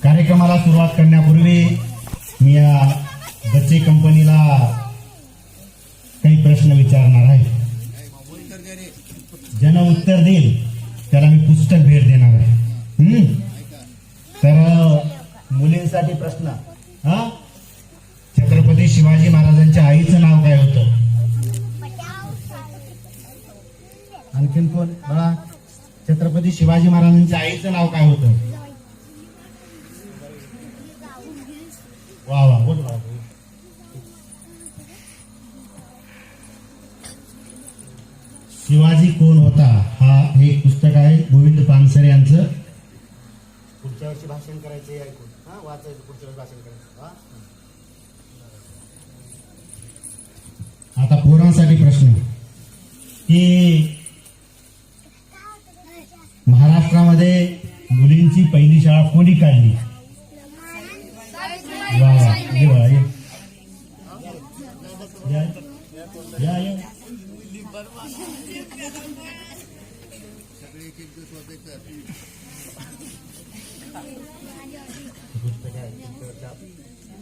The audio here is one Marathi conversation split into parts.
कार्यक्रमाला सुरुवात करण्यापूर्वी मी या बच्चे कंपनीला काही प्रश्न विचारणार आहे. ज्यानं उत्तर देईल त्याला मी पुस्तक भेट देणार आहे. तर मुलींसाठी प्रश्न. छत्रपती शिवाजी महाराजांच्या आईचं नाव काय होतं? आणखीन कोण? बघा, छत्रपती शिवाजी महाराजांच्या आईचं नाव काय होतं? वा वा, बोल वा. शिवाजी कोण होता हा हे पुस्तक आहे गोविंद पानसरे यांचं. पुढच्या वर्षी भाषण करायचे, ऐकून वाचायचं, पुढच्या वर्षी भाषण करायचं. आता पोरांसाठी प्रश्न की महाराष्ट्रामध्ये मुलींची पहिली शाळा कोणी काढली? वा वा, ये वा, ये. या या. पुस्तक आहे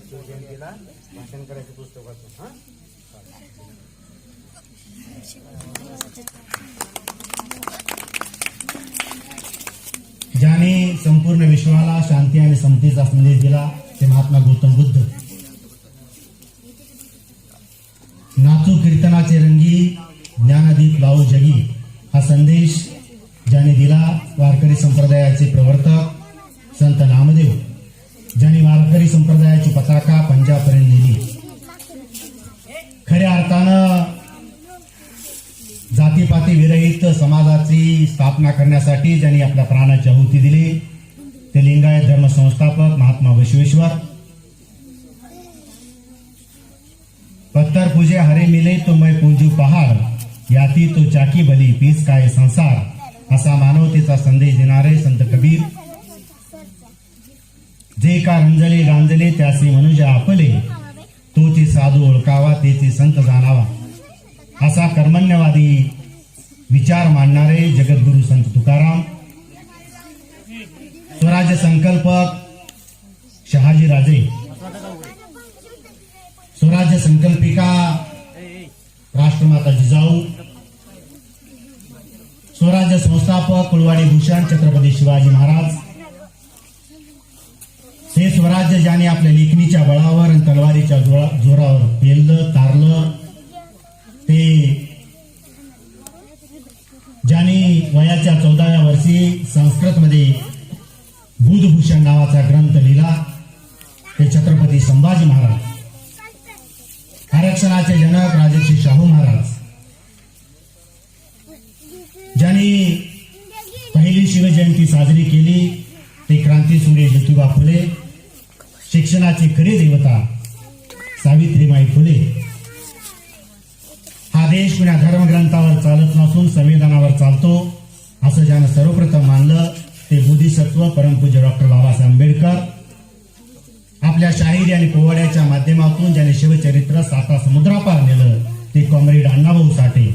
शिवजयंतीला भाषण करायचं पुस्तक वाचून. ज्याने संपूर्ण विश्वाला शांती आणि समतेचा संदेश दिला ते महात्मा गौतम बुद्ध. नाचू कीर्तनाचे रंगी ज्ञानदीप लावू जगी हा संदेश ज्याने दिला वारकरी संप्रदायाचे प्रवर्तक संत नामदेव, ज्यांनी वारकरी संप्रदायाची पताका पंजाबपर्यंत नेली. खऱ्या अर्थानं जातीपाती विरहित समाजाची स्थापना करण्यासाठी ज्यांनी आपल्या प्राणाची आहुती दिली ते लिंगायत धर्म संस्थापक महात्मा बसवेश्वर. पत्थर पूजे हरे मिले तो मैं पूंजू पहाड, याती तो चाकी भली पीस काय संसार असा मानवतेचा संदेश देणारे संत कबीर. जे का रंजले गांजले त्याचे मनुष्य आपले, तोची साधू ओळखावा तेची संत जाणावा असा कर्मण्यवादी विचार मांडणारे जगद्गुरु संत तुकाराम. स्वराज्य संकल्पक शहाजी राजे, स्वराज्य संकल्पिका राष्ट्रमाता जिजाऊ, स्वराज्य संस्थापक कुलवाडी भूषण छत्रपती शिवाजी महाराज. हे स्वराज्य ज्याने आपल्या लेखणीच्या बळावर आणि तलवारीच्या जोरावर पेललं तारलं, ते ज्याने वयाच्या 14व्या वर्षी संस्कृतमध्ये बुधभूषण नावाचा ग्रंथ लिहिला ते छत्रपती संभाजी महाराज. आरक्षणाचे जनक राजर्षी शाहू महाराज, ज्यांनी पहिली शिवजयंती साजरी केली ते क्रांतीसूर्य ज्योतिबा फुले. शिक्षणाची खरी देवता सावित्रीबाई फुले. हा देश कुण्या धर्मग्रंथावर चालत नसून संविधानावर चालतो असं ज्यानं सर्वप्रथम मानलं ते बोधिसत्व परमपूज्य डॉक्टर बाबासाहेब आंबेडकर. आपल्या शाहिरी आणि पोवाड्याच्या माध्यमातून ज्याने शिवचरित्र साता समुद्रापार नेलं ते कॉम्रेड अण्णाभाऊ साठे.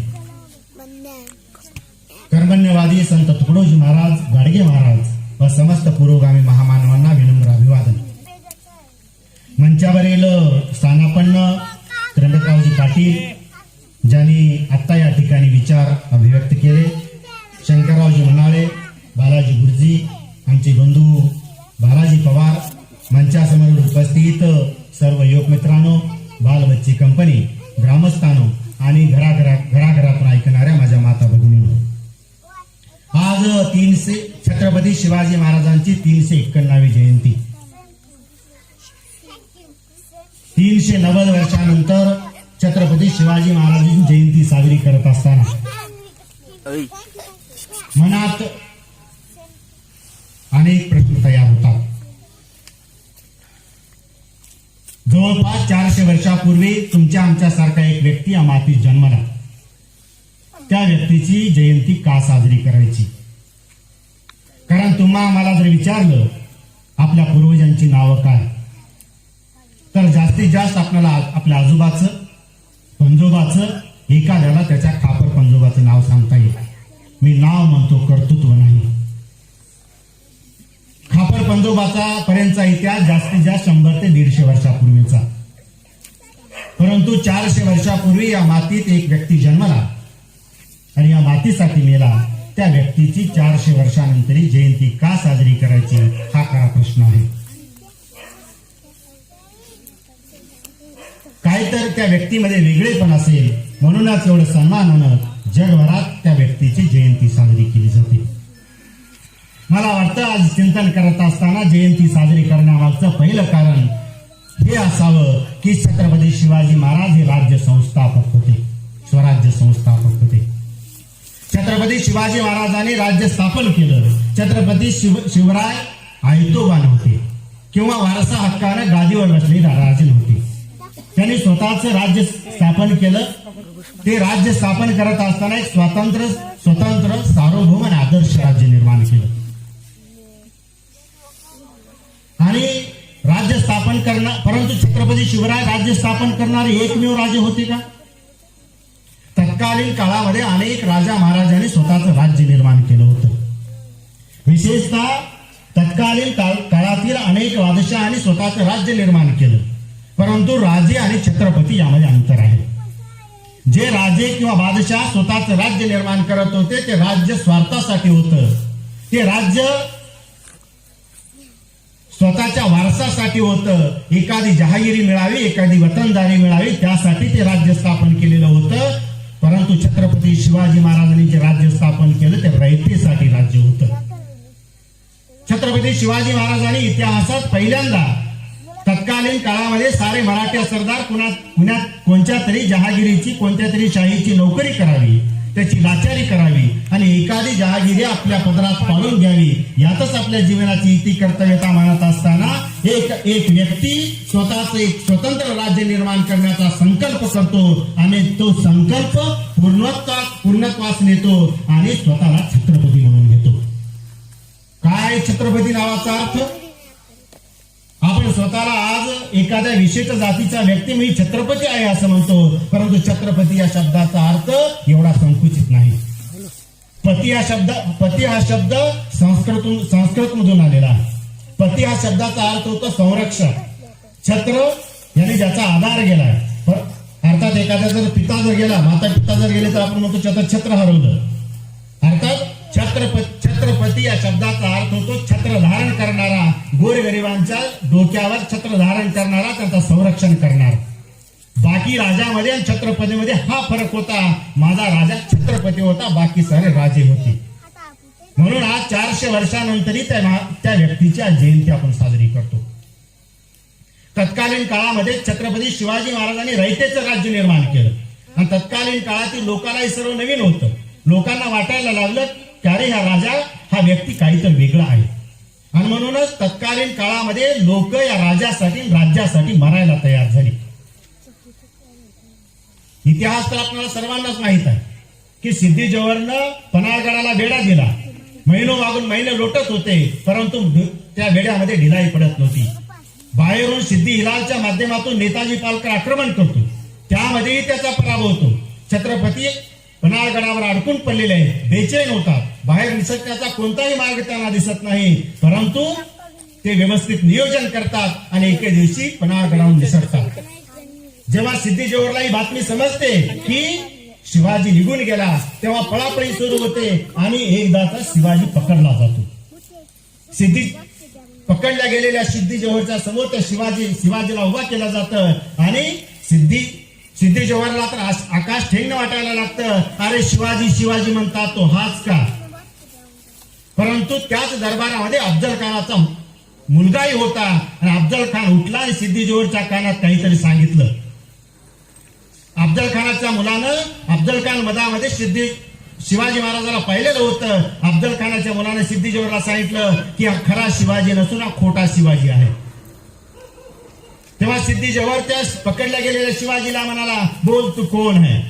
कर्मण्यवादी संत तुकडोजी महाराज, गाडगे महाराज व समस्त पुरोगामी महामानवांना विनम्र अभिवादन. मंचावरील स्थानापन्न त्र्यंबकरावजी पाटील, ज्यांनी आत्ता या ठिकाणी विचार अभिव्यक्त केले. शंकररावजी म्हणाले, बालाजी गुरुजी, आमचे बंधू बालाजी पवार, मंचासमोर उपस्थित सर्व युवक मित्रांनो, बालबच्चे कंपनी, ग्रामस्थांनो आणि घराघरातून ऐकणाऱ्या माझ्या माता भगिनींनो, आज छत्रपती शिवाजी महाराजांची 391वी जयंती. 390 वर्षानंतर छत्रपती शिवाजी महाराजांची जयंती साजरी करत असताना मनात अनेक प्रश्न तयार होतात. जवळपास 400 वर्षापूर्वी तुमच्या आमच्यासारखा एक व्यक्ती या मातीत जन्मला. त्या व्यक्तीची जयंती का साजरी करायची? कारण तुम्हा मला जर विचारलं आपल्या पूर्वजांची नावं काय, तर जास्तीत जास्त आपल्याला आपल्या आजोबाचं, पंजोबाचं, एखाद्याला त्याच्या खापर पंजोबाचं नाव सांगता येईल. मी नाव म्हणतो, कर्तृत्व नाही. खापर पंजोबाचा पर्यंतचा इतिहास जास्तीत जास्त 100 ते 150 वर्षापूर्वीचा. परंतु 400 वर्षापूर्वी या मातीत एक व्यक्ती जन्मला आणि या मातीसाठी मेला. त्या व्यक्तीची 400 वर्षानंतरी जयंती का साजरी करायची हा खरा प्रश्न आहे. काय तर त्या व्यक्तीमध्ये वेगळेपण असेल म्हणूनच एवढं सन्मानानं जगभरात त्या व्यक्तीची जयंती साजरी केली जाते. मला वाटतं आज चिंतन करत असताना जयंती साजरी करण्यामागचं पहिलं कारण हे असावं की छत्रपती शिवाजी महाराज हे राज्य संस्थापक होते, स्वराज्य संस्थापक होते. छत्रपती शिवाजी महाराजांनी राज्य स्थापन केलं. छत्रपती शिवराय आयतोबा नव्हते किंवा वारसा हक्कानं गादीवर बसलेले राजे नव्हते. त्यांनी स्वतःच राज्य स्थापन केलं. ते राज्य स्थापन करत असताना एक स्वतंत्र सार्वभौम आणि आदर्श राज्य निर्माण केलं. आणि राज्य स्थापन करणार, परंतु छत्रपती शिवराय राज्य स्थापन करणारे एकमेव राजे होते का? तत्कालीन काळामध्ये अनेक राजा महाराजांनी स्वतःचं राज्य निर्माण केलं होतं. विशेषतः तत्कालीन काळातील अनेक बादशहांनी स्वतःचं राज्य निर्माण केलं. परंतु राजे आणि छत्रपती यामध्ये अंतर आहे. जे राजे किंवा बादशाह स्वतःचं राज्य निर्माण करत होते ते राज्य स्वार्थासाठी होतं. ते राज्य स्वतःच्या वारसासाठी होतं. एखादी जहागिरी मिळावी, एखादी वतनदारी मिळावी त्यासाठी ते राज्य स्थापन केलेलं होतं. परंतु छत्रपती शिवाजी महाराजांनी जे राज्य स्थापन केलं ते रयतेसाठी राज्य होतं. छत्रपती शिवाजी महाराजांनी इतिहासात पहिल्यांदा तत्कालीन काळामध्ये सारे मराठी सरदार पुण्यात कोणत्या तरी जहागिरीची, कोणत्या तरी शाहीची नोकरी करावी, त्याची लाचारी करावी आणि एखादी जहागिरी आपल्या पदरात पाडून घ्यावी, यातच आपल्या जीवनाची इति कर्तव्यता मानत असताना एक व्यक्ती स्वतःच एक स्वतंत्र राज्य निर्माण करण्याचा संकल्प करतो आणि तो संकल्प पूर्णत्वास नेतो आणि स्वतःला छत्रपती म्हणून घेतो. काय छत्रपती नावाचा अर्थ? आपण स्वतःला आज एखाद्या विशिष्ट जातीचा व्यक्ती मी छत्रपती आहे असं म्हणतो, परंतु छत्रपती या शब्दाचा अर्थ एवढा संकुचित नाही. पती हा शब्द संस्कृत मधून आलेला. पती हा शब्दाचा अर्थ होतो संरक्षक. छत्र याने ज्याचा आधार गेलाय. अर्थात एखाद्या जर पिता जर गेला, माता पिता जर गेले तर आपण म्हणतो छत्र हरवलं. अर्थात छत्रपती या शब्दाचा अर्थ होतो छत्र धारण करणारा, गोरगरिबांच्या डोक्यावर छत्र धारण करणारा, त्यांचं संरक्षण करणार. बाकी राजामध्ये आणि छत्रपतीमध्ये हा फरक होता. माझा राजा छत्रपती होता, बाकी सारे राजे होते. म्हणून आज 400 वर्षानंतरही त्या व्यक्तीची आज जयंती आपण साजरी करतो. तत्कालीन काळामध्ये छत्रपती शिवाजी महाराजांनी रयतेचं राज्य निर्माण केलं आणि तत्कालीन काळातील लोकांनाही सर्व नवीन होतं. लोकांना वाटायला लागलं की अरे हा राजा, हा व्यक्ती काहीतरी वेगळा आहे. आणि म्हणूनच तत्कालीन काळामध्ये लोक या राजासाठी, राज्यासाठी मरायला तयार झाली. इतिहास तर आपल्याला सर्वांनाच माहित आहे की सिद्धी जोहरनं पन्हाळगडाला वेढा दिला. महिनो मागून महिने लोटत होते, परंतु त्या वेड्यामध्ये ढिलाई पडत नव्हती. बाहेरून सिद्धी हिलालच्या माध्यमातून नेताजी पालकर आक्रमण करतो, त्यामध्येही त्याचा पराभव होतो. छत्रपती पन्हाळगडावर अडकून पडलेले आहेत, बेचैन होतात. बाहेर निसटण्याचा कोणताही मार्ग त्यांना दिसत नाही, परंतु ते व्यवस्थित नियोजन करतात आणि एके दिवशी पन्हाळगडावरून निसटतात. जेव्हा सिद्धी जोहरला ही बातमी समजते की शिवाजी निघून गेला, तेव्हा पळापळी सुरू होते आणि एकदाचा शिवाजी पकडला जातो. पकडल्या गेलेल्या सिद्धी जोहरच्या समोर त्या शिवाजीला उभा केलं जातं आणि सिद्धी जोहरला तर आकाश ठेंगणं वाटायला लागतं. अरे शिवाजी म्हणतात तो हाच का? परंतु त्याच दरबारामध्ये अफजल खानाचा मुलगाही होता आणि अफजल खान उठला आणि सिद्धी जोहरच्या कानात काहीतरी सांगितलं. अफजल खानाच्या मुलानं, अफजल खान मधामध्ये शिवाजी महाराजाला पाहिलेलं होतं. अफजल खानाच्या मुलाने सिद्धी जोहरला सांगितलं की हा खरा शिवाजी नसून हा खोटा शिवाजी आहे. तेव्हा सिद्धी जोहर त्या पकडल्या गेलेल्या शिवाजीला म्हणाला, बोल तू कोण है?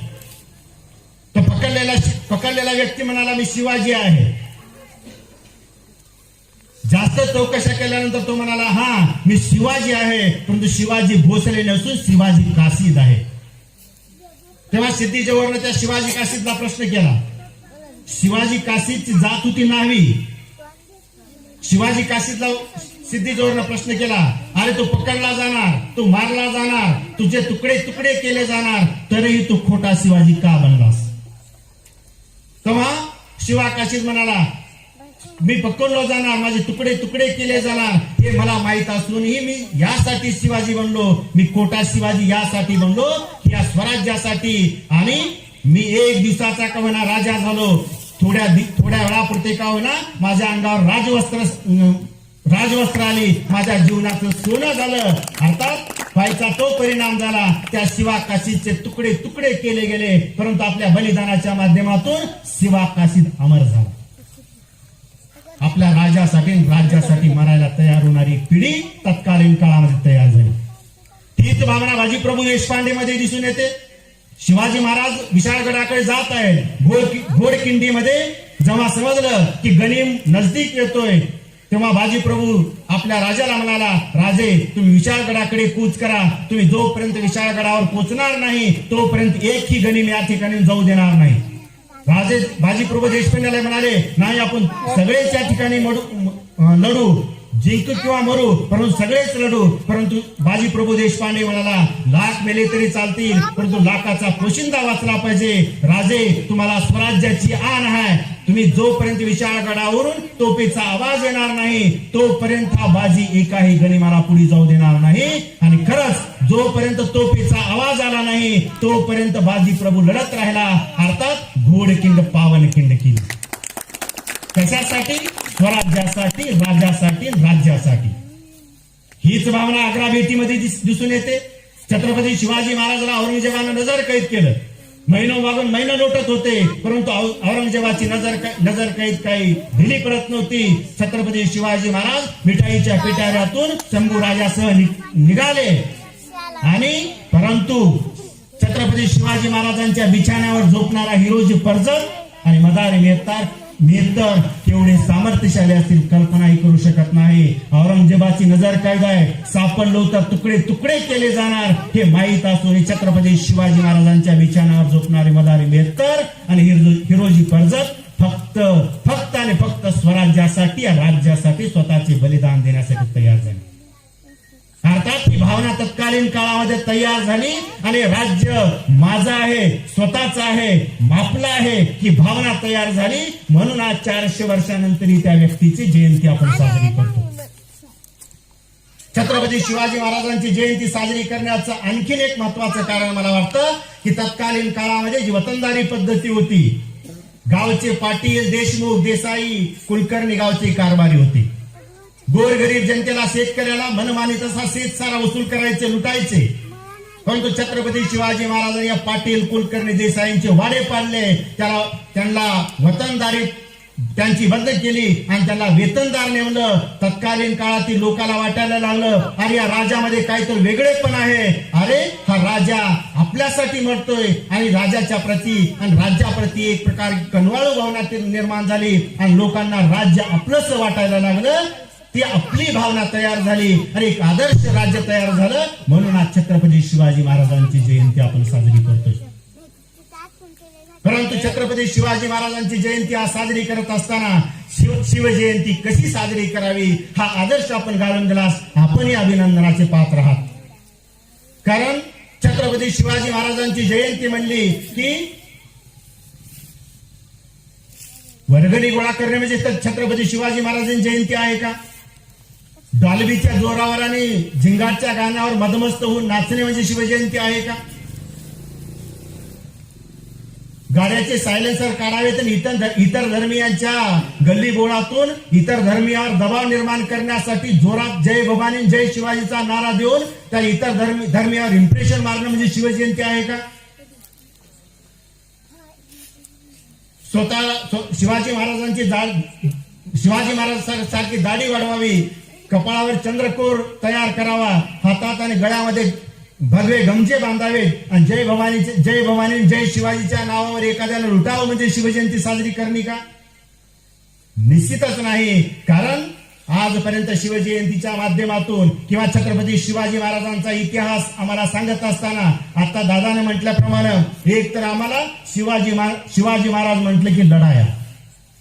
तो पकडलेला व्यक्ती म्हणाला, मी शिवाजी आहे. जास्त चौकशा केल्यानंतर तो म्हणाला, हा मी शिवाजी आहे, परंतु शिवाजी भोसले नसून शिवाजी काशीद आहे. तेव्हा सिद्धी जोहरने त्या शिवाजी काशीदला प्रश्न केला. शिवाजी काशीदची जात होती न्हावी. शिवाजी काशीदला सिद्धीजवळनं प्रश्न केला, अरे तू पकडला जाणार, तू मारला जाणार, तुझे तुकडे तुकडे केले जाणार, तरीही तू खोटा शिवाजी का बनलास? तेव्हा शिवा काशीद म्हणाला, मी पकडलो जाणार, माझे तुकडे तुकडे केले जाणार, हे मला माहित असूनही मी यासाठी शिवाजी बनलो, मी खोटा शिवाजी यासाठी बनलो, या स्वराज्यासाठी, आणि मी एक दिवसाचा का होईना राजा झालो, थोड्या वेळापुरते का होईना माझ्या अंगावर राजवस्त्र आली, माझ्या जीवनाचं सोनं झालं, अर्थात व्हायचा तो परिणाम झाला. त्या शिवा काशीदचे तुकडे तुकडे केले गेले, परंतु आपल्या बलिदानाच्या माध्यमातून शिवा काशीद अमर झाला. आपल्या राजासाठी राज्यासाठी मरायला तयार होणारी एक पिढी तत्कालीन काळामध्ये तयार झाली. हीच भावना बाजीप्रभू देशपांडे मध्ये दिसून येते. शिवाजी महाराज विशाळगडाकडे जात आहेत, घोडकिंडीमध्ये जेव्हा समजलं की गनिम नजदीक येतोय, तेव्हा बाजीप्रभू आपल्या राजाला म्हणाला, राजे तुम्ही विशाळगडाकडे कूच करा, तुम्ही जोपर्यंत विशाळगडावर पोहोचणार नाही तोपर्यंत एकही गनिम या ठिकाणी जाऊ देणार नाही. राजे बाजीप्रभू देशपांडेला म्हणाले, नाही आपण सगळेच या ठिकाणी लढू, जिंकू किंवा मरू, परंतु सगळेच लढू. परंतु बाजीप्रभू देशपांडे म्हणाला, लाख मेले तरी चालतील, परंतु लाखाचा पोशिंदा वाचला पाहिजे. राजे तुम्हाला स्वराज्याची आण आहे, तुम्ही जोपर्यंत विशाळगडावरून तोफेचा आवाज येणार नाही तोपर्यंत हा बाजी एकाही गनिमाला पुढे जाऊ देणार नाही. आणि खरंच जोपर्यंत तोफेचा आवाज आला नाही तोपर्यंत बाजीप्रभू लढत राहिला, अर्थात घोडकिंड पावनखिंड केली. कशासाठी? स्वराज्यासाठी, राजासाठी, राज्यासाठी. हीच भावना आग्रा भेटीमध्ये दिसून येते. छत्रपती शिवाजी महाराजांना औरंगजेबानं नजर कैद केलं, महिनो मागून महिना लोटत होते, परंतु औरंगजेबाची नजर कैद काही ढिली पडत नव्हती. छत्रपती शिवाजी महाराज मिठाईच्या पिटाऱ्यातून शंभू राजासह निघाले, आणि परंतु छत्रपती शिवाजी महाराजांच्या बिछाण्यावर झोपणारा हिरोजी पर्जत आणि मदारी मेहतर केवढे सामर्थ्यशाली असतील कल्पनाही करू शकत नाही. औरंगजेबाची नजर कैद आहे, सापडलो तर तुकडे तुकडे केले जाणार हे माहीत असून छत्रपती शिवाजी महाराजांच्या बिछाण्यावर झोपणारे मदारी मेहतर आणि हिरोजी पर्जत फक्त आणि फक्त स्वराज्यासाठी, राज्यासाठी स्वतःचे बलिदान देण्यासाठी तयार झाले. अर्थात ही भावना तत्कालीन काळामध्ये तयार झाली आणि राज्य माझं आहे, स्वतःच आहे, मापलं आहे, ही भावना तयार झाली. म्हणून आज 400 वर्षानंतर त्या व्यक्तीची जयंती आपण साजरी करतो. छत्रपती शिवाजी महाराजांची जयंती साजरी करण्याचं आणखीन एक महत्वाचं कारण मला वाटतं की तत्कालीन काळामध्ये जी वतनदारी पद्धती होती, गावचे पाटील, देशमुख, देसाई, कुलकर्णी गावचे कारभारी होते. गोरगरीब जनतेला, शेतकऱ्याला मनमानी तसा शेत सारा वसूल करायचे, लुटायचे. परंतु छत्रपती शिवाजी महाराजांनी या पाटील, कुलकर्णी, देसाईंचे वाडे पाडले, त्यांना वतनदारी त्यांची बंद केली आणि त्यांना वेतनदार नेमलं. तत्कालीन काळातील लोकांना वाटायला लागलं, अरे या राजामध्ये काहीतरी वेगळेपण आहे, अरे हा राजा आपल्यासाठी मरतोय. आणि राजाच्या प्रती आणि राज्याप्रती एक प्रकार कनवाळू भावना निर्माण झाली आणि लोकांना राज्य आपलंच वाटायला लागलं. ती आपली भावना तयार झाली आणि एक आदर्श राज्य तयार झालं. म्हणून आज छत्रपती शिवाजी महाराजांची जयंती आपण साजरी करतोय. परंतु छत्रपती शिवाजी महाराजांची जयंती आज साजरी करत असताना शिवजयंती कशी साजरी करावी हा आदर्श आपण घालून दिलास आपणही अभिनंदनाचे पात्र आहात. कारण छत्रपती शिवाजी महाराजांची जयंती म्हणली की वर्गणी गोळा करणे म्हणजे छत्रपती शिवाजी महाराजांची जयंती आहे का? डालबीच्या जोरावर आणि झिंगाटच्या गाण्यावर मदमस्त होऊन नाचणे म्हणजे शिवजयंती आहे का? गाड्याचे सायलेन्सर काढावेत आणि इतर धर्मीयांच्या गल्ली बोळातून इतर धर्मीयावर दबाव निर्माण करण्यासाठी जोरात जय भवानी जय शिवाजीचा नारा देऊन त्या इतर धर्मीयावर इम्प्रेशन मारणं म्हणजे शिवजयंती आहे का? स्वतः शिवाजी महाराज सारखी दाढी वाढवावी, कपाळावर चंद्रकोर तयार करावा, हातात आणि गळ्यामध्ये भगवे गमजे बांधावे आणि जय भवानी जय शिवाजीच्या नावावर एखाद्याला लुटावं म्हणजे शिवजयंती साजरी करणे का? निश्चितच नाही. कारण आजपर्यंत शिवजयंतीच्या माध्यमातून किंवा छत्रपती शिवाजी महाराजांचा इतिहास आम्हाला सांगत असताना आता दादाने म्हटल्याप्रमाणे एक तर आम्हाला शिवाजी महाराज म्हटलं की लढाया,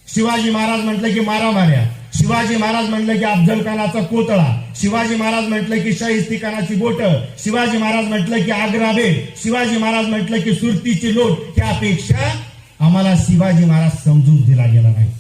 शिवाजी महाराज म्हटलं की मारामाऱ्या, शिवाजी महाराज म्हटलं की अफजल खानाचा कोतळा, शिवाजी महाराज म्हटलं की शाहिस्ती खानाची बोट, शिवाजी महाराज म्हटलं की आग्रा भेट, शिवाजी महाराज म्हटलं की सुरतीची लोट. त्यापेक्षा आम्हाला शिवाजी महाराज समजून दिला गेला नाही.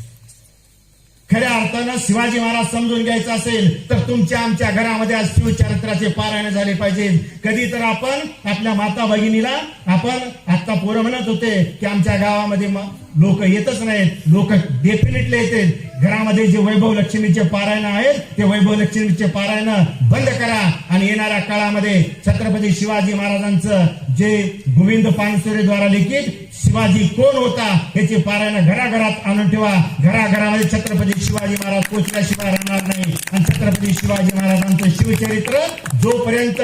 खऱ्या अर्थानं शिवाजी महाराज समजून घ्यायचं असेल तर तुमच्या आमच्या घरामध्ये आज शिवचरित्राचे पारायण झाले पाहिजे. कधी तर आपण आपल्या माता भगिनीला, आपण आता पोरं म्हणत होते की आमच्या गावामध्ये लोक येतच नाहीत, लोक डेफिनेटली येते. घरामध्ये जे वैभव लक्ष्मीचे पारायण आहेत ते वैभव लक्ष्मीचे पारायण बंद करा आणि येणाऱ्या काळामध्ये छत्रपती शिवाजी महाराजांचं जे गोविंद पानसरे द्वारा लिखित शिवाजी कोण होता याचे पारायण घराघरात आणून ठेवा. घराघरामध्ये छत्रपती शिवाजी महाराज पोचल्याशिवाय राहणार नाही. आणि छत्रपती शिवाजी महाराजांचं शिवचरित्र जोपर्यंत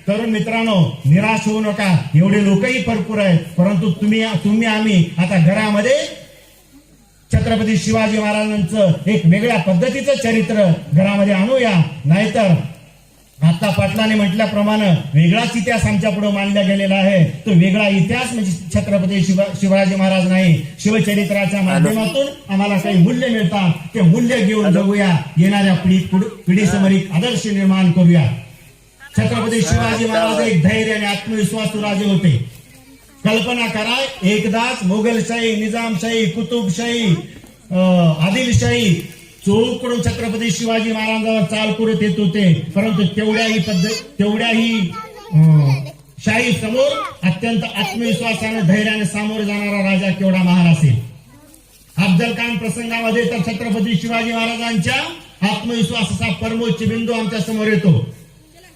तरुण मित्रांनो निराश होऊ नका. एवढे लोकही भरपूर आहेत, परंतु तुम्ही आम्ही आता घरामध्ये छत्रपती शिवाजी महाराजांचं एक वेगळ्या पद्धतीचं चरित्र घरामध्ये आणूया. नाहीतर आता पाटलाने म्हटल्याप्रमाणे वेगळाच इतिहास आमच्या पुढे मांडला गेलेला आहे. तो वेगळा इतिहास म्हणजे छत्रपती शिवाजी महाराज नाही. शिवचरित्राच्या माध्यमातून आम्हाला काही मूल्य मिळतात, ते मूल्य घेऊन जगूया. येणाऱ्या पिढीसमोर एक आदर्श निर्माण करूया. छत्रपती शिवाजी महाराज एक धैर्य आणि आत्मविश्वासू राजे होते. कल्पना करा, एकदाच मोगलशाही, निजामशाही, कुतुबशाही, आदिलशाही चोहूकडून छत्रपती शिवाजी महाराजांवर चाल करत येत होते. परंतु तेवढ्याही शाही समोर अत्यंत आत्मविश्वासाने धैर्याने सामोरे जाणारा राजा केवढा महान असेल. अफजल खान प्रसंगामध्ये तर छत्रपती शिवाजी महाराजांच्या आत्मविश्वासाचा परमोच्च बिंदू आमच्या समोर येतो.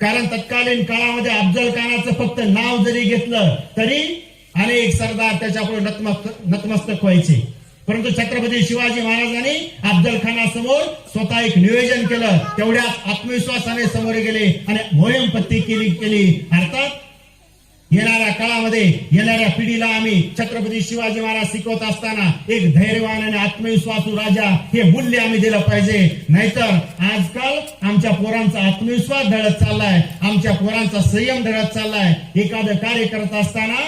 कारण तत्कालीन काळामध्ये अफजल खानाचं फक्त नाव जरी घेतलं तरी अनेक सरदार त्याच्यापुढे नतमस्तक व्हायचे. परंतु छत्रपती शिवाजी महाराजांनी अफजल खानासमोर स्वतः एक नियोजन केलं. तेवढ्याच आत्मविश्वासाने समोर गेले आणि मोहीम पत्ती केली. अर्थात येणाऱ्या काळामध्ये येणाऱ्या पिढीला आम्ही छत्रपती शिवाजी महाराज शिकवत असताना एक धैर्यवान आणि आत्मविश्वासू राजा हे मूल्य आम्ही दिलं पाहिजे. नाहीतर आजकाल आमच्या पोरांचा आत्मविश्वास ढळत चाललाय, आमच्या पोरांचा संयम ढळत चाललाय. एखादं कार्य करत असताना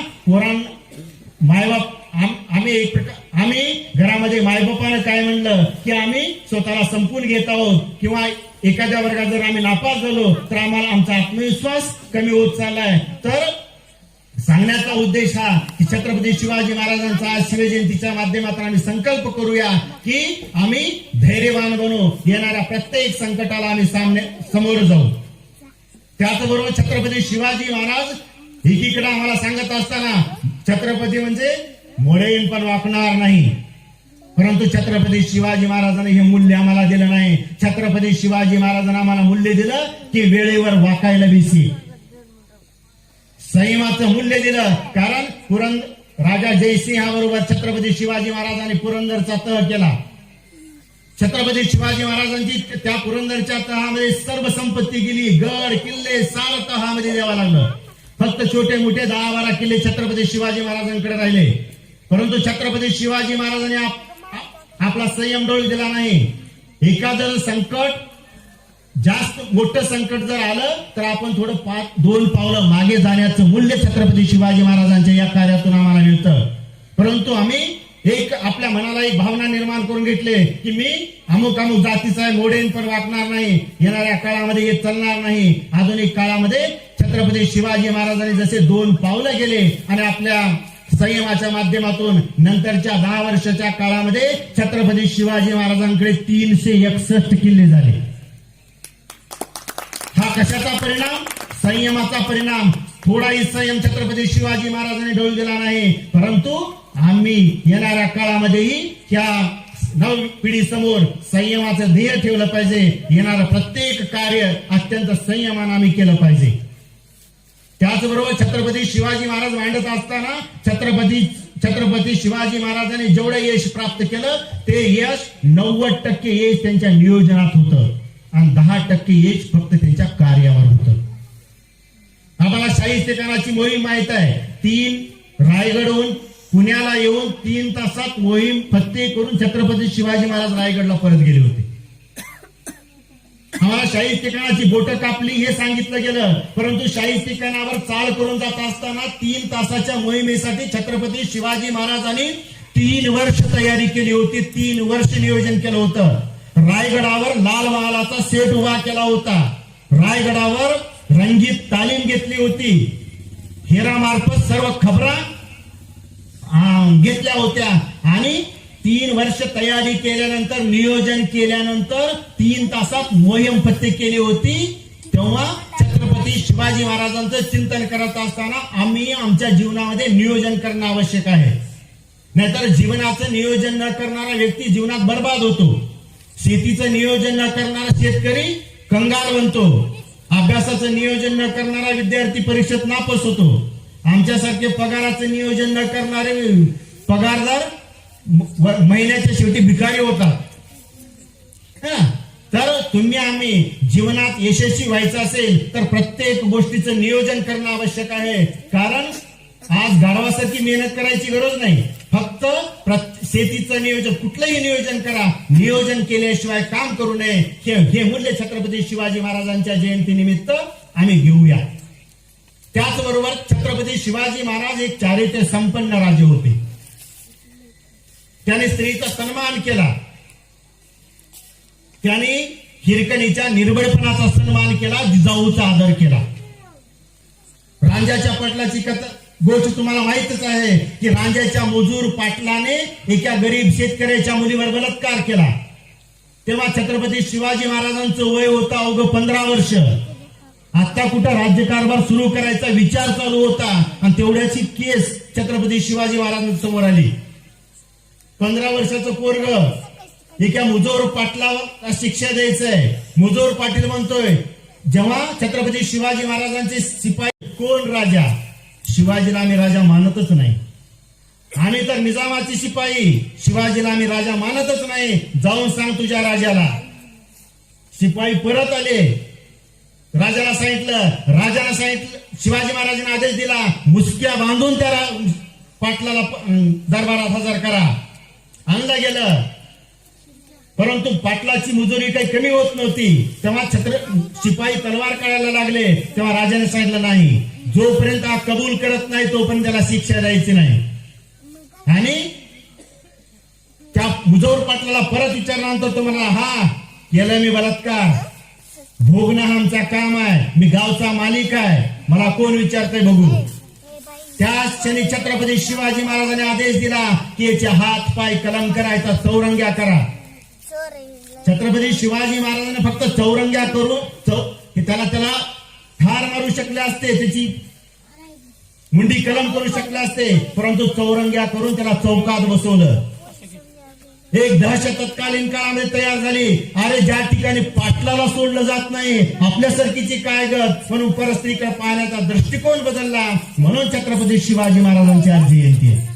मायबाप आम्ही घरामध्ये मायबापानं काय म्हणलं की आम्ही स्वतःला संपून घेत आहोत किंवा एखाद्या वर्गात जर आम्ही नापास झालो तर आम्हाला आमचा आत्मविश्वास कमी होत चाललाय. तर सांगण्याचा उद्देश हा की छत्रपती शिवाजी महाराजांचा आज शिवजयंतीच्या माध्यमातून आम्ही संकल्प करूया की आम्ही धैर्यवान बनू. येणाऱ्या प्रत्येक संकटाला आम्ही समोर जाऊ. त्याचबरोबर छत्रपती शिवाजी महाराज एकीकडे आम्हाला सांगत असताना छत्रपती म्हणजे मोडेन पण वाकणार नाही. परंतु छत्रपती शिवाजी महाराजांनी हे मूल्य आम्हाला दिलं नाही. छत्रपती शिवाजी महाराजांना आम्हाला मूल्य दिलं की वेळेवर वाकायला बेसी, संयमाचं मूल्य दिलं. कारण राजा जयसिंहाबरोबर छत्रपती शिवाजी महाराजांनी पुरंदरचा तह केला. छत्रपती शिवाजी महाराजांची त्या पुरंदरच्या तहामध्ये सर्व संपत्ती गेली. गड किल्ले सारं तहामध्ये द्यावं लागलं. फक्त छोटे मोठे 10-12 किल्ले छत्रपती शिवाजी महाराजांकडे राहिले. परंतु छत्रपती शिवाजी महाराजांनी आपला संयम डोळू दिला नाही. एखादं संकट, जास्त मोठं संकट जर आलं तर आपण थोडं 2 पावलं मागे जाण्याचं मूल्य छत्रपती शिवाजी महाराजांच्या या कार्यातून आम्हाला मिळतं. परंतु आम्ही एक आपल्या मनाला एक भावना निर्माण करून घेतले की मी अमुक जातीचा आहे, मोडेन पण वाकणार नाही, येणाऱ्या काळामध्ये हे चालणार नाही. आधुनिक काळामध्ये छत्रपती शिवाजी महाराजांनी जसे 2 पावलं गेले आणि आपल्या संयमाच्या माध्यमातून नंतरच्या 10 वर्षाच्या काळामध्ये छत्रपती शिवाजी महाराजांकडे 361 किल्ले झाले. हा कशाचा परिणाम? संयमाचा परिणाम. थोडाही संयम छत्रपती शिवाजी महाराजांनी डोळू दिला नाही. परंतु आम्ही येणाऱ्या काळामध्येही त्या नव पिढी समोर संयमाचं ध्येय ठेवलं पाहिजे. येणारं प्रत्येक कार्य अत्यंत संयमानं आम्ही केलं पाहिजे. त्याचबरोबर छत्रपती शिवाजी महाराज मांडत असताना छत्रपती शिवाजी महाराजांनी जेवढं यश प्राप्त केलं ते यश 90% यश त्यांच्या नियोजनात होतं आणि 10% यश फक्त त्यांच्या कार्यावर होतं. आम्हाला शाहिस्तेखानाची मोहीम माहित आहे. 3 रायगडहून पुण्याला येऊन 3 तासात मोहीम फत्ते करून छत्रपती शिवाजी महाराज रायगडला परत गेले होते. आम्हाला शाहिस्तेखानाची बोटं कापली हे सांगितलं गेलं. परंतु शाहिस्तेखानावर चाल करून जात असताना 3 तासाच्या मोहिमेसाठी छत्रपती शिवाजी महाराजांनी 3 वर्ष तयारी केली होती, 3 वर्ष नियोजन केलं होतं. रायगडावर लाल महालाचा सेट उभा केला होता. रायगडावर रंगीत तालीम घेतली होती. हेरामार्फत सर्व खबरा घेतल्या होत्या आणि 3 वर्ष तयारी केल्यानंतर, नियोजन केल्यानंतर 3 तासात मोहीम फत्ते केली होती. तेव्हा छत्रपती शिवाजी महाराजांचं चिंतन करत असताना आम्ही आमच्या जीवनामध्ये नियोजन करणं आवश्यक आहे. नाहीतर जीवनाचं नियोजन न करणारा व्यक्ती जीवनात बर्बाद होतो. शेतीचं नियोजन न करणारा शेतकरी कंगाल बनतो. अभ्यासाचं नियोजन न करणारा विद्यार्थी परीक्षेत नापास होतो. आमच्यासारखे पगाराचं नियोजन न करणारे पगारदार महिन्याच्या शेवटी भिकारी होतात. तर तुम्ही आम्ही जीवनात यशस्वी व्हायचं असेल तर प्रत्येक गोष्टीचं नियोजन करणं आवश्यक आहे. कारण आज गाढवासारखी मेहनत करायची गरज नाही. फक्त शेतीचं नियोजन, कुठलंही नियोजन करा, नियोजन केल्याशिवाय काम करू नये. हे मूल्य छत्रपती शिवाजी महाराजांच्या जयंतीनिमित्त आम्ही घेऊया. त्याचबरोबर छत्रपती शिवाजी महाराज एक चारित्र्य संपन्न राजे होते. त्याने स्त्रीचा सन्मान केला. त्याने हिरकणीच्या निर्भयपणाचा सन्मान केला. जिजाऊचा आदर केला. रांझ्याच्या पाटलाची गोष्ट तुम्हाला माहितच आहे की रांझ्याच्या मजूर पाटलाने एका गरीब शेतकऱ्याच्या मुलीवर बलात्कार केला. तेव्हा छत्रपती शिवाजी महाराजांचं वय होतं अवघं 15 वर्ष. आता कुठं राज्यकारभार सुरू करायचा विचार चालू होता आणि तेवढ्याची केस छत्रपती शिवाजी महाराजांसमोर आली. 15 वर्षाचं पोरग एका मुजोर पाटलाला शिक्षा द्यायचंय. मुजोर पाटील म्हणतोय, जेव्हा छत्रपती शिवाजी महाराजांचे शिपाई, कोण राजा? शिवाजीला आम्ही राजा मानतच नाही. आम्ही तर निजामाची शिपाई, शिवाजीला आम्ही राजा मानतच नाही. जाऊन सांग तुझ्या राजाला. शिपाई परत आले. राजाला सांगितलं, शिवाजी महाराजांनी आदेश दिला, मुसक्या बांधून त्या पाटलाला दरबारात हजर करा. आणलं गेलं. परंतु पाटलाची मुजुरी काही कमी होत नव्हती. तेव्हा शिपाई तलवार काढायला लागले. तेव्हा राजाने सांगितलं, नाही, जोपर्यंत हा कबूल करत नाही तोपर्यंत त्याला शिक्षा द्यायची नाही. आणि त्या मुजोर पाटलाला परत विचारल्यानंतर तो म्हणाला, हा केलं मी बलात्कार, भोगणं आमचा काम आहे, मी गावचा मालिक आहे, मला कोण विचारतंय बघू. त्याच क्षणी छत्रपती शिवाजी महाराजांनी आदेश दिला की याचे हात पाय कलम करायचा, चौरंग्या करा. छत्रपती शिवाजी महाराजांनी फक्त चौरंग्या करून त्याला ठार मारू शकले असते, त्याची मुंडी कलम करू शकले असते, परंतु चौरंग्या करून त्याला चौकात बसवलं. एक दहशत तत्कालीन काळामध्ये तयार झाली. अरे ज्या ठिकाणी पाटलाला सोडलं जात नाही, आपल्यासारखीची काय गत, म्हणून परस्त्रीकडे पाहण्याचा दृष्टिकोन बदलला. म्हणून छत्रपती शिवाजी महाराजांची आज जयंती आहे.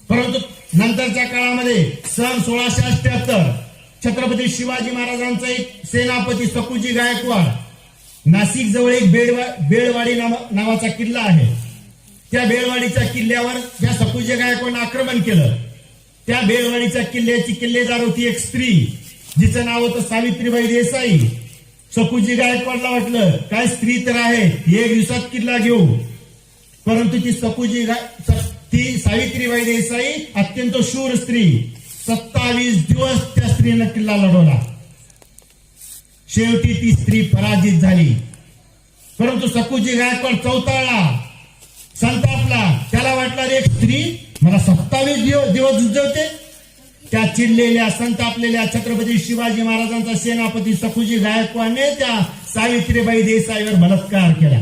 परंतु नंतरच्या काळामध्ये सन 1678 छत्रपती शिवाजी महाराजांचा एक सेनापती सकुजी गायकवाड, नाशिक जवळ एक बेळवाडी नावाचा किल्ला आहे. त्या बेळवाडीच्या किल्ल्यावर त्या सकुजी गायकवाडने आक्रमण केलं. त्या बेळवाडीच्या किल्ल्याची किल्लेदार होती एक स्त्री, जिचं नाव होतं सावित्रीबाई देसाई. सकुजी गायकवाडला वाटलं काय स्त्री तर आहे, एक दिवसात किल्ला घेऊ. परंतु ती सावित्रीबाई देसाई अत्यंत शूर स्त्री. 27 दिवस त्या स्त्रीनं किल्ला लढवला. शेवटी ती स्त्री पराजित झाली. परंतु सकुजी गायकवाड चौताळला, संतापला. त्याला वाटलं एक स्त्री मला 27 दिवस जुजवते. त्या चिडलेल्या संतापलेल्या छत्रपती शिवाजी महाराजांचा सेनापती सकुजी गायकवाडने त्या सावित्रीबाई देसाईवर बलात्कार केला.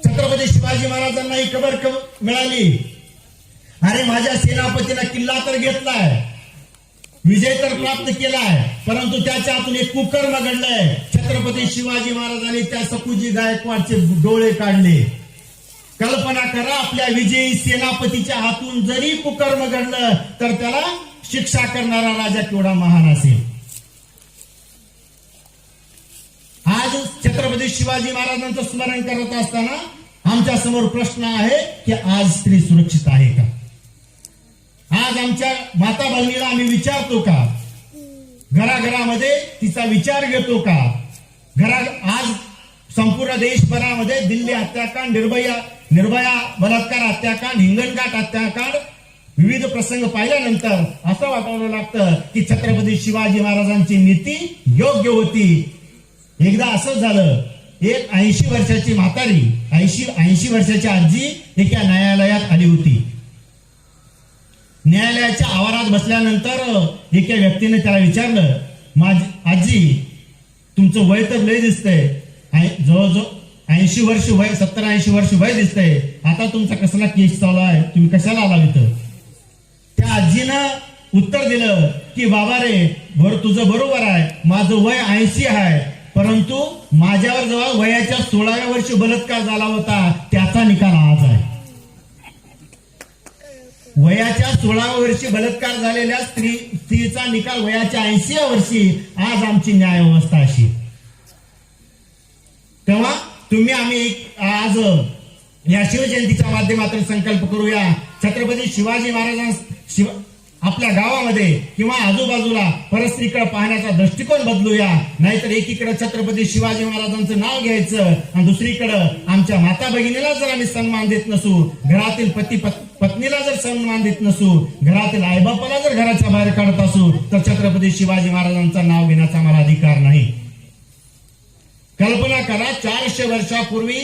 छत्रपती शिवाजी महाराजांना ही खबर मिळाली. अरे माझ्या सेनापतीला किल्ला तर घेतलाय, विजय तर प्राप्त केलाय, परंतु त्याच्या हातून एक कुकर्म घडलंय. छत्रपती शिवाजी महाराजांनी त्या सकुजी गायकवाडचे डोळे काढले. कल्पना करा, आपल्या विजयी सेनापतीच्या हातून जरी कुकर्म घडलं तर त्याला शिक्षा करणारा राजा केवढा महान असेल. आज छत्रपती शिवाजी महाराजांचं स्मरण करत असताना आमच्या समोर प्रश्न आहे की आज स्त्री सुरक्षित आहे का? आज आमच्या माता भगिनीला आम्ही विचारतो का? घराघरामध्ये तिचा विचार घेतो का? आज संपूर्ण देशभरामध्ये दिल्ली हत्याकांड, निर्भया बलात्कार हत्याकांड, हिंगणघाट हत्याकांड, विविध प्रसंग पाहिल्यानंतर असं वाटावं लागतं की छत्रपती शिवाजी महाराजांची नीती योग्य होती. एकदा असंच झालं, एक 80 वर्षाची म्हातारी, 80 वर्षाची आजी एका न्यायालयात आली होती. न्यायालयाच्या आवारात बसल्यानंतर एका व्यक्तीने त्याला विचारलं, माझी आजी, तुमचं वय तर लय दिसतंय, जवळजवळ 80 वर्ष वय, 70-80 वर्ष वय दिसतंय, आता तुमचा कसला केस चालू आहे, तुम्ही कशाला आला इथं? त्या आजीनं उत्तर दिलं की बाबा रे, तुझं बरोबर आहे, माझं वय 80 आहे, परंतु माझ्यावर जेव्हा वयाच्या 16व्या वर्षी बलात्कार झाला होता त्याचा निकाल आज आहे. वयाच्या 16व्या वर्षी बलात्कार झालेल्या स्त्रीचा निकाल वयाच्या 80व्या वर्षी, आज आमची न्याय व्यवस्था अशी. तेव्हा तुम्ही आम्ही आज या शिवजयंतीच्या माध्यमातून संकल्प करूया, छत्रपती शिवाजी महाराजांना आपल्या गावामध्ये किंवा आजूबाजूला परस्त्रीकडे पाहण्याचा दृष्टिकोन बदलूया. नाहीतर एकीकडे छत्रपती शिवाजी महाराजांचं नाव घ्यायचं आणि दुसरीकडे आमच्या माता भगिनीला जर आम्ही सन्मान देत नसू, घरातील पती पत्नीला जर सन्मान देत नसू, घरातील आईबापाला जर घराच्या बाहेर काढत असू, तर छत्रपती शिवाजी महाराजांचं नाव घेण्याचा आम्हाला अधिकार नाही. कल्पना करा, 400 वर्षापूर्वी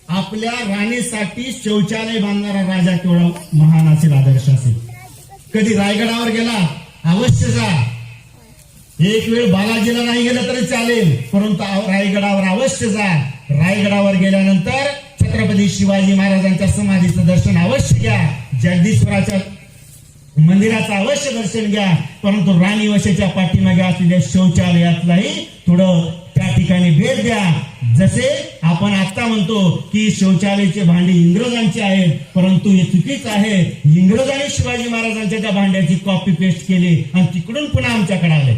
आपल्या राणीसाठी शौचालय बांधणारा राजा केवढा महान असेल, आदर्श असेल. कधी रायगडावर गेला, अवश्य जा. एक वेळ बालाजीला नाही गेलं तरी चालेल, परंतु रायगडावर अवश्य जा. रायगडावर गेल्यानंतर छत्रपती शिवाजी महाराजांच्या समाधीचं दर्शन अवश्य घ्या, जगदीश्वराच्या मंदिराचं अवश्य दर्शन घ्या, परंतु राणी वशेच्या पाठीमागे असलेल्या शौचालयातलाही थोडं त्या ठिकाणी भेट द्या. जसे आपण आता म्हणतो की शौचालयाचे भांडे इंग्रजांचे आहेत, परंतु हे चुकीचं आहे. इंग्रजांनी शिवाजी महाराजांच्या त्या भांड्याची कॉपी पेस्ट केली आणि तिकडून पुन्हा आमच्याकडे आले.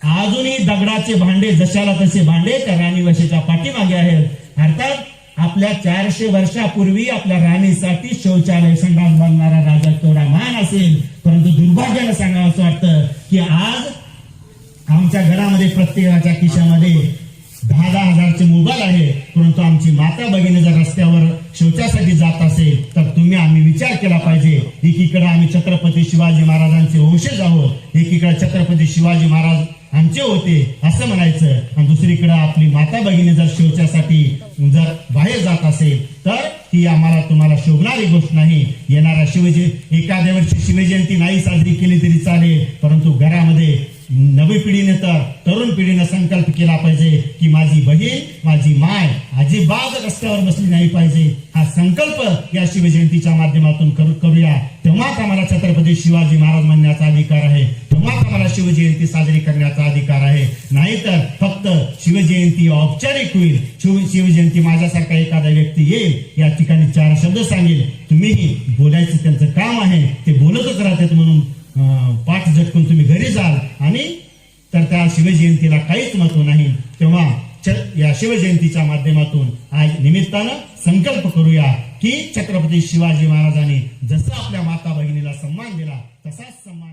अजूनही दगडाचे भांडे जशाला तसे भांडे त्या राणी वशेच्या पाठीमागे आहेत. अर्थात आपल्या 400 वर्षापूर्वी आपल्या राणीसाठी शौचालय संडास बांधणारा राजा तेवढा महान असेल, परंतु दुर्भाग्यानं सांगावं असं वाटतं की आज आमच्या घरामध्ये प्रत्येकाच्या खिशामध्ये 10-10 हजारचे मोबाईल आहे, परंतु आमची माता भगिनी जर रस्त्यावर शौचासाठी जात असेल तर तुम्ही आम्ही विचार केला पाहिजे. एकीकडे आम्ही छत्रपती शिवाजी महाराजांचे वंशज आहोत, एकीकडे छत्रपती शिवाजी महाराज आमचे होते असं म्हणायचं, आणि दुसरीकडे आपली माता भगिनी जर शौचासाठी जर बाहेर जात असेल तर ही आम्हाला तुम्हाला शोभणारी गोष्ट नाही. येणाऱ्या एखाद्या वर्षी शिवजयंती नाही साजरी केली तरी चालेल, परंतु घरामध्ये नवी पिढीने तर तरुण पिढीने संकल्प केला पाहिजे की माझी बहीण, माझी माय अजिबात रस्त्यावर बसली नाही पाहिजे. हा संकल्प या शिवजयंतीच्या माध्यमातून करूया. तेव्हाच आम्हाला छत्रपती शिवाजी महाराज म्हणण्याचा अधिकार आहे, तेव्हाच आम्हाला शिवजयंती साजरी करण्याचा अधिकार आहे. नाहीतर फक्त शिवजयंती औपचारिक होईल, शिवजयंती माझ्यासारखा एखादा व्यक्ती येईल, या ठिकाणी 4 शब्द सांगेल, तुम्हीही बोलायचं त्यांचं काम आहे, ते बोलतच राहतात म्हणून पाठ झटकून तुम्ही घरी जाल आणि तर त्या शिवजयंतीला काहीच महत्व नाही. तेव्हा या शिवजयंतीच्या माध्यमातून आज निमित्तानं संकल्प करूया की छत्रपती शिवाजी महाराजांनी जसं आपल्या माता भगिनीला सन्मान दिला तसाच सन्मान